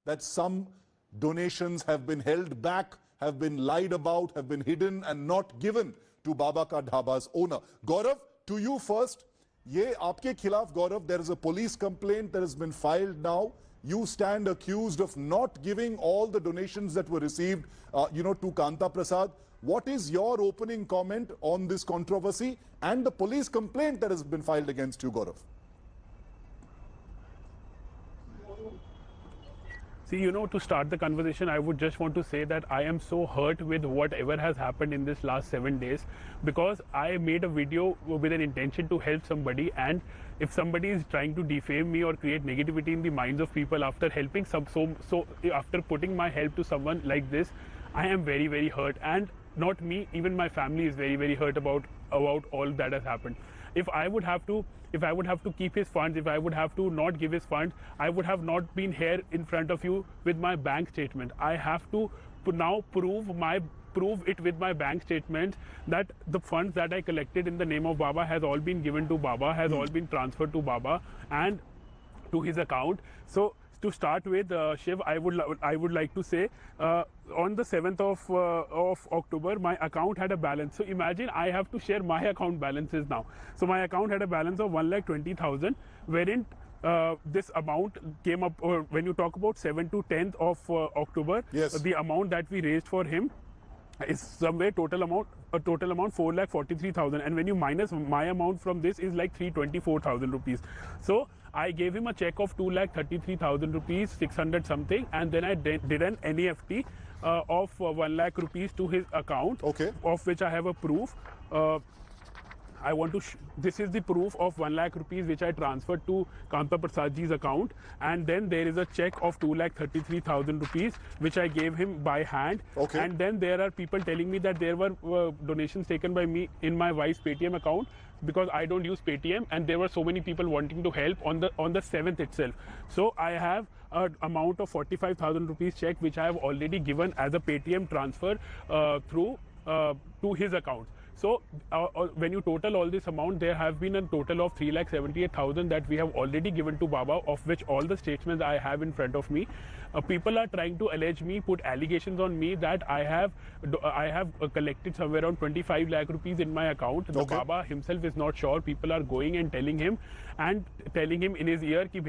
that some donations have been held back, have been lied about, have been hidden and not given to Baba Ka Dhaba's owner. Gaurav, to you first. ये आपके खिलाफ, Gaurav, there is a police complaint that has been filed now. You stand accused of not giving all the donations that were received, to Kanta Prasad. What is your opening comment on this controversy and the police complaint that has been filed against you, Gaurav? See, to start the conversation, I would just want to say that I am so hurt with whatever has happened in this last 7 days, because I made a video with an intention to help somebody, and if somebody is trying to defame me or create negativity in the minds of people after helping after putting my help to someone like this, I am very, very hurt. And not me, even my family is very, very hurt about all that has happened. If I would have to keep his funds, if I would have to not give his funds, I would have not been here in front of you with my bank statement. I have to now prove it with my bank statement that the funds that I collected in the name of Baba has all been given to Baba, has all been transferred to Baba and to his account. So to start with, Shiv, I would like to say, on the 7th of October, my account had a balance. So imagine I have to share my account balances now. So my account had a balance of 1,20,000, wherein this amount came up, or when you talk about 7th to 10th of October, yes, the amount that we raised for him is somewhere total amount 4,43,000, and when you minus my amount from this is like 324,000 rupees. So I gave him a check of 2,33,000 rupees, 600 something, and then I did an NEFT of 1 lakh rupees to his account, okay, of which I have a proof. I want to this is the proof of 1 lakh rupees which I transferred to Kanta Prasad ji's account, and then there is a check of 2,33,000 rupees which I gave him by hand. Okay. And then there are people telling me that there were donations taken by me in my wife's Paytm account, because I don't use Paytm, and there were so many people wanting to help on the 7th itself. So I have an amount of 45,000 rupees check which I have already given as a Paytm transfer to his account. So when you total all this amount, there have been a total of 3,78,000 that we have already given to Baba, of which all the statements I have in front of me. People are trying to allege me, put allegations on me that I have collected somewhere around 25 lakh rupees in my account. The okay, Baba himself is not sure. People are going and telling him in his ear ki bhaiya